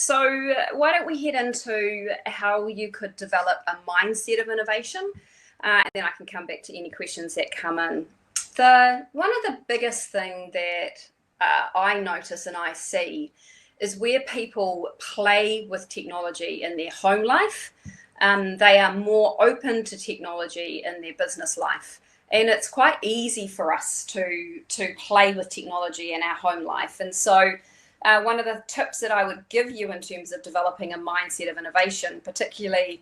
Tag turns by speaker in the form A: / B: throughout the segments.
A: So why don't we head into how you could develop a mindset of innovation, and then I can come back to any questions that come in. One of the biggest thing that I notice and I see is where people play with technology in their home life. They are more open to technology in their business life. And it's quite easy for us to play with technology in our home life. And so one of the tips that I would give you in terms of developing a mindset of innovation, particularly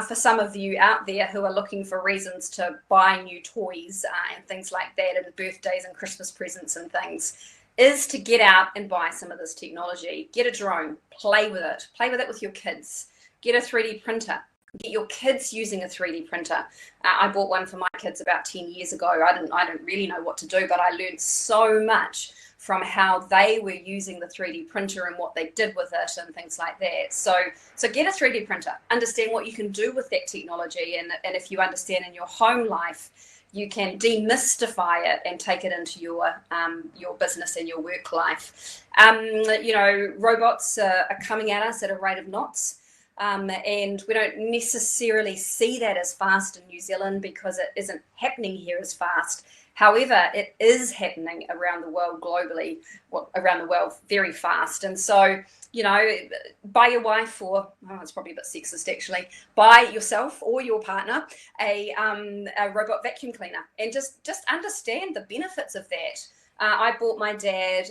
A: for some of you out there who are looking for reasons to buy new toys and things like that, and birthdays and Christmas presents and things, is to get out and buy some of this technology. Get a drone, play with it with your kids, get a 3D printer. Get your kids using a 3D printer. I bought one for my kids about 10 years ago. I didn't really know what to do, but I learned so much from how they were using the 3D printer and what they did with it and things like that. So get a 3D printer, understand what you can do with that technology, and if you understand in your home life, you can demystify it and take it into your business and your work life. Robots are coming at us at a rate of knots. And we don't necessarily see that as fast in New Zealand because it isn't happening here as fast. However, it is happening around the world globally, around the world very fast. And so, buy your wife, or it's probably a bit sexist actually, buy yourself or your partner a robot vacuum cleaner, and just understand the benefits of that. I bought my dad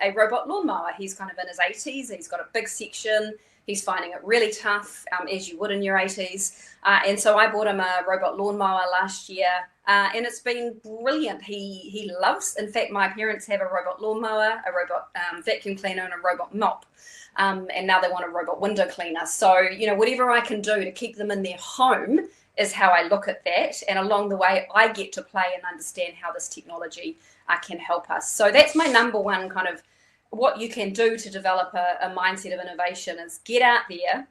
A: a robot lawnmower. He's kind of in his 80s. He's got a big section. He's finding it really tough, as you would in your 80s. And so I bought him a robot lawnmower last year, and it's been brilliant. He loves, in fact, my parents have a robot lawnmower, a robot vacuum cleaner, and a robot mop. And now they want a robot window cleaner. So, whatever I can do to keep them in their home is how I look at that. And along the way, I get to play and understand how this technology can help us. So that's my number one kind of what you can do to develop a mindset of innovation is get out there,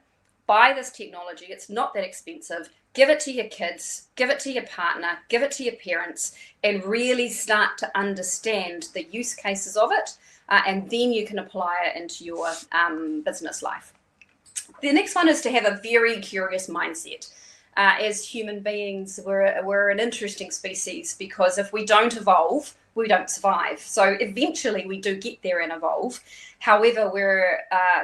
A: buy this technology. It's not that expensive. Give it to your kids, give it to your partner, give it to your parents, and really start to understand the use cases of it. And then you can apply it into your business life. The next one is to have a very curious mindset. As human beings, we're an interesting species, because if we don't evolve, we don't survive. So eventually we do get there and evolve. However, we're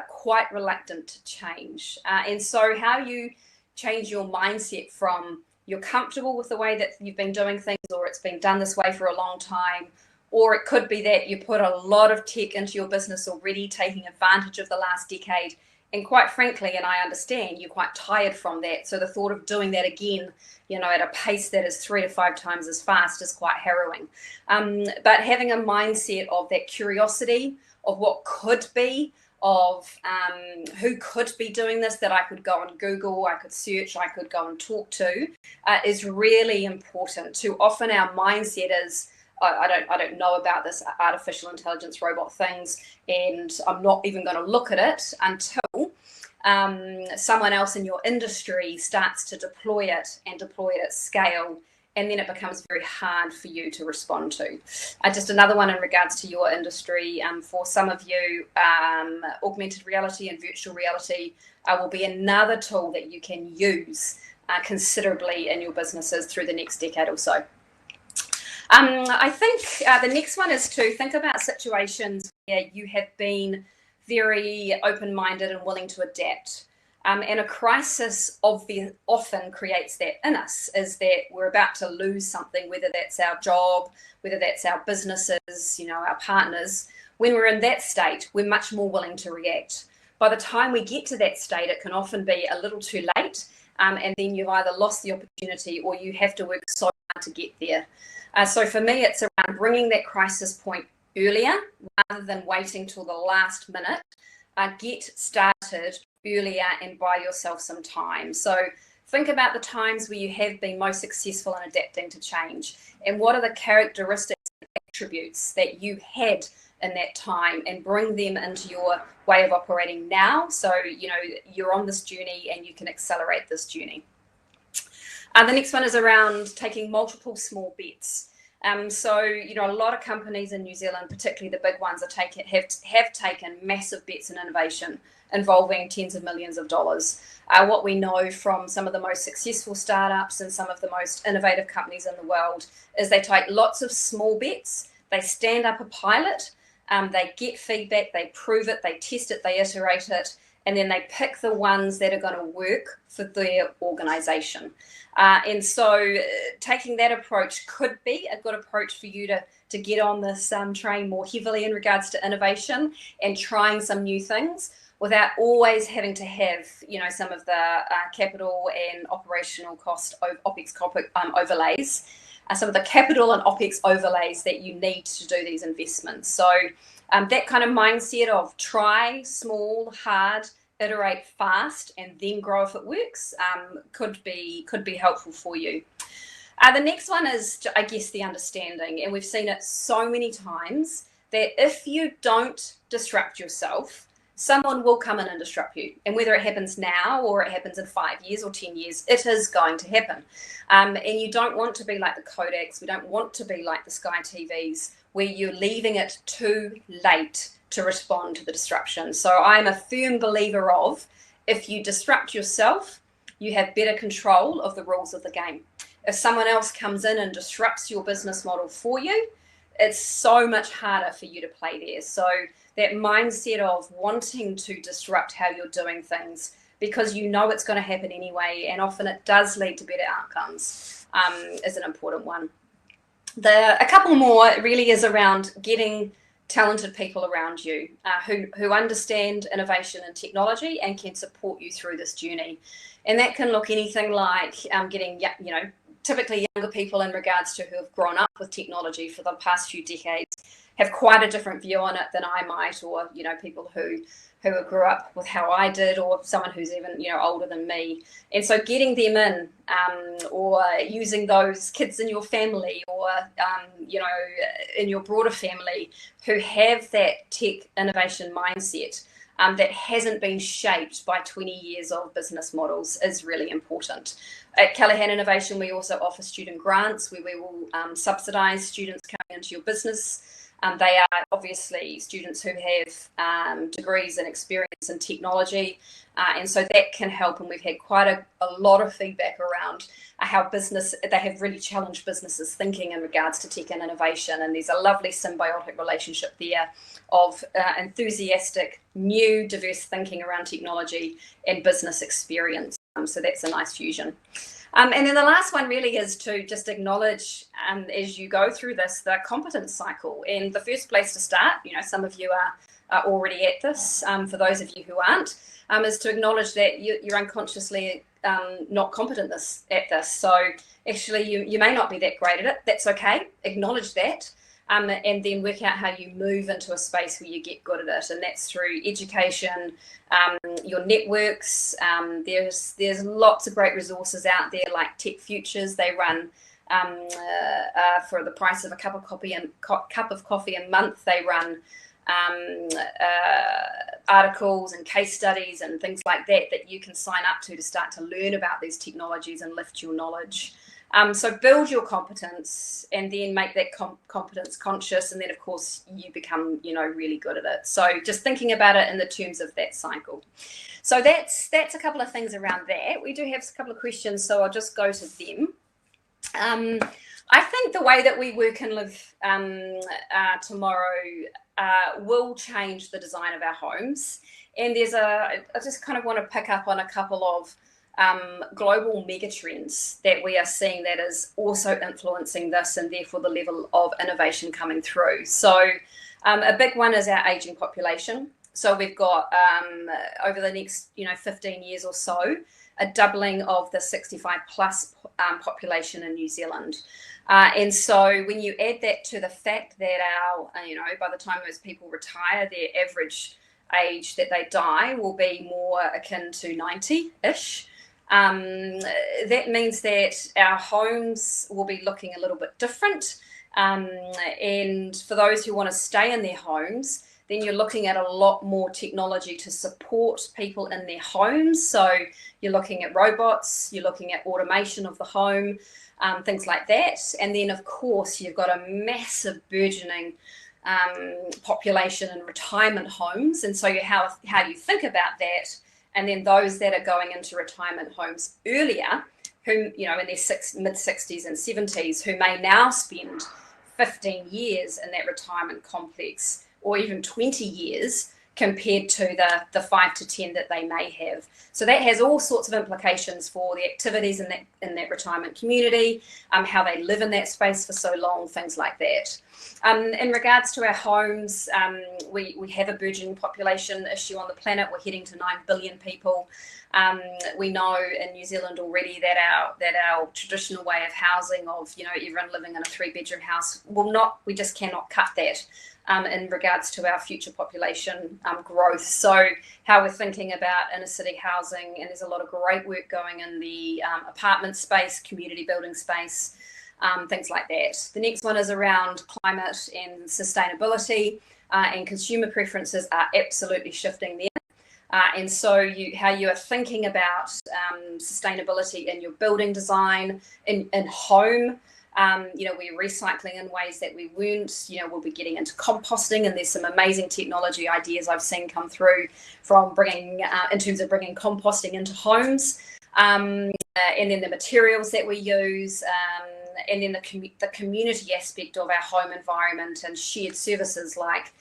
A: quite reluctant to change. And so how you change your mindset from you're comfortable with the way that you've been doing things, or it's been done this way for a long time, or it could be that you put a lot of tech into your business already, taking advantage of the last decade. And quite frankly, and I understand, you're quite tired from that. So the thought of doing that again, at a pace that is 3 to 5 times as fast is quite harrowing. But having a mindset of that curiosity of what could be, of who could be doing this, that I could go on Google, I could search, I could go and talk to, is really important. Too often our mindset is, I don't know about this artificial intelligence robot things, and I'm not even going to look at it until someone else in your industry starts to deploy it at scale, and then it becomes very hard for you to respond to. Just another one in regards to your industry, for some of you, augmented reality and virtual reality will be another tool that you can use considerably in your businesses through the next decade or so. I think the next one is to think about situations where you have been very open-minded and willing to adapt. And a crisis often creates that in us, is that we're about to lose something, whether that's our job, whether that's our businesses, our partners. When we're in that state, we're much more willing to react. By the time we get to that state, it can often be a little too late, and then you've either lost the opportunity or you have to work so hard to get there. So for me, it's around bringing that crisis point earlier rather than waiting till the last minute. Get started earlier and buy yourself some time. So think about the times where you have been most successful in adapting to change, and what are the characteristics and attributes that you had in that time, and bring them into your way of operating now. So, you're on this journey and you can accelerate this journey. The next one is around taking multiple small bets. So, a lot of companies in New Zealand, particularly the big ones, have taken massive bets in innovation. involving tens of millions of dollars. What we know from some of the most successful startups and some of the most innovative companies in the world is they take lots of small bets, they stand up a pilot, they get feedback, they prove it, they test it, they iterate it, and then they pick the ones that are going to work for their organization. And so taking that approach could be a good approach for you to get on this train more heavily in regards to innovation and trying some new things without always having to have, some of the capital and operational cost, OPEX overlays, some of the capital and OPEX overlays that you need to do these investments. So that kind of mindset of try small, hard, iterate fast, and then grow if it works could be helpful for you. The next one is, I guess, the understanding, and we've seen it so many times that if you don't disrupt yourself, someone will come in and disrupt you. And whether it happens now or it happens in 5 years or 10 years, it is going to happen. And you don't want to be like the Kodaks. We don't want to be like the Sky TVs, where you're leaving it too late to respond to the disruption. So I'm a firm believer of, if you disrupt yourself, you have better control of the rules of the game. If someone else comes in and disrupts your business model for you, it's so much harder for you to play there. So that mindset of wanting to disrupt how you're doing things, because you know it's going to happen anyway, and often it does lead to better outcomes, is an important one. A couple more really is around getting talented people around you who understand innovation and technology and can support you through this journey. And that can look anything like getting, typically younger people in regards to who have grown up with technology for the past few decades, have quite a different view on it than I might, or, people who grew up with how I did, or someone who's even, older than me. And so getting them in, or using those kids in your family, or, in your broader family who have that tech innovation mindset that hasn't been shaped by 20 years of business models is really important. At Callaghan Innovation, we also offer student grants where we will subsidise students coming into your business. They are obviously students who have degrees and experience in technology, and so that can help. And we've had quite a lot of feedback around how they have really challenged businesses thinking in regards to tech and innovation. And there's a lovely symbiotic relationship there of enthusiastic, new, diverse thinking around technology and business experience. So that's a nice fusion. And then the last one really is to just acknowledge, as you go through this, the competence cycle. And the first place to start, some of you are already at this, for those of you who aren't, is to acknowledge that you're unconsciously not competent at this. So actually you may not be that great at it. That's okay. Acknowledge that. And then work out how you move into a space where you get good at it, and that's through education, your networks. There's lots of great resources out there, like Tech Futures. They run for the price of a cup of coffee a month. They run articles and case studies and things like that you can sign up to start to learn about these technologies and lift your knowledge. So build your competence and then make that competence conscious. And then, of course, you become, really good at it. So just thinking about it in the terms of that cycle. So that's a couple of things around that. We do have a couple of questions, so I'll just go to them. I think the way that we work and live tomorrow will change the design of our homes. And I just kind of want to pick up on a couple of global megatrends that we are seeing that is also influencing this, and therefore the level of innovation coming through. So a big one is our aging population. So we've got over the next 15 years or so, a doubling of the 65 plus population in New Zealand. And so when you add that to the fact that by the time those people retire, their average age that they die will be more akin to 90-ish. That means that our homes will be looking a little bit different. And for those who want to stay in their homes, then you're looking at a lot more technology to support people in their homes. So you're looking at robots, you're looking at automation of the home, things like that. And then, of course, you've got a massive burgeoning population in retirement homes, and so how you think about that, and then those that are going into retirement homes earlier, who, in their mid-60s and 70s, who may now spend 15 years in that retirement complex, or even 20 years compared to the 5 to 10 that they may have. So that has all sorts of implications for the activities in that retirement community, how they live in that space for so long, things like that. In regards to our homes, we have a burgeoning population issue on the planet. We're heading to 9 billion people. We know in New Zealand already that our traditional way of housing, of everyone living in a 3-bedroom house, we just cannot cut that in regards to our future population growth. So how we're thinking about inner city housing, and there's a lot of great work going in the apartment space, community building space, things like that. The next one is around climate and sustainability, and consumer preferences are absolutely shifting there. And so how you are thinking about sustainability in your building design, in home. We're recycling in ways that we weren't. We'll be getting into composting, and there's some amazing technology ideas I've seen come through from in terms of bringing composting into homes, and then the materials that we use, and then the community aspect of our home environment, and shared services like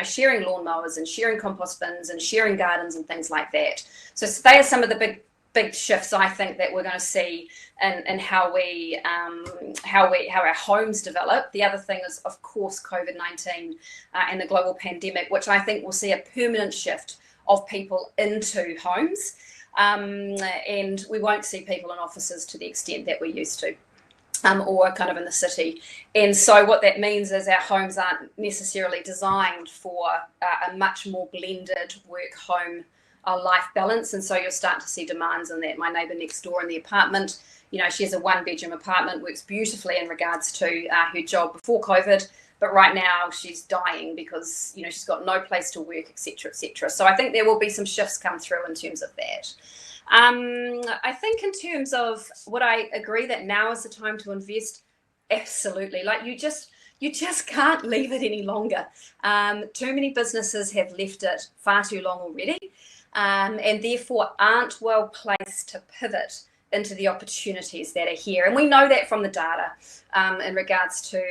A: sharing lawnmowers and sharing compost bins and sharing gardens and things like that. So they are some of the big shifts I think that we're going to see in how our homes develop. The other thing is, of course, COVID-19 and the global pandemic, which I think will see a permanent shift of people into homes, and we won't see people in offices to the extent that we used to. Or kind of in the city. And so what that means is our homes aren't necessarily designed for a much more blended work-home life balance. And so you'll start to see demands in that. My neighbour next door in the apartment, she has a 1-bedroom apartment, works beautifully in regards to her job before COVID, but right now she's dying because, she's got no place to work, etc., etc. So I think there will be some shifts come through in terms of that. I think in terms of what I agree that now is the time to invest, absolutely. Like you just can't leave it any longer. Too many businesses have left it far too long already, and therefore aren't well placed to pivot into the opportunities that are here. And we know that from the data in regards to,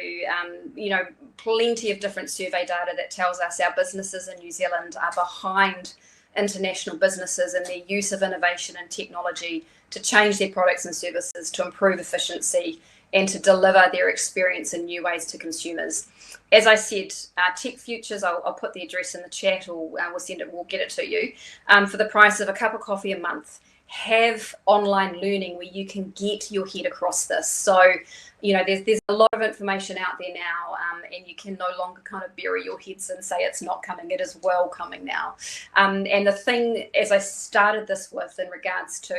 A: plenty of different survey data that tells us our businesses in New Zealand are behind international businesses in their use of innovation and technology to change their products and services, to improve efficiency, and to deliver their experience in new ways to consumers. As I said, Tech Futures, I'll put the address in the chat, or we'll get it to you, for the price of a cup of coffee a month. Have online learning where you can get your head across this. So, there's a lot of information out there now, and you can no longer kind of bury your heads and say it's not coming. It is well coming now. And the thing, as I started this with in regards to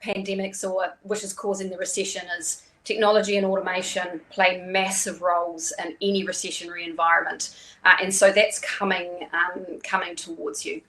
A: pandemics, or which is causing the recession, is technology and automation play massive roles in any recessionary environment. And so that's coming towards you.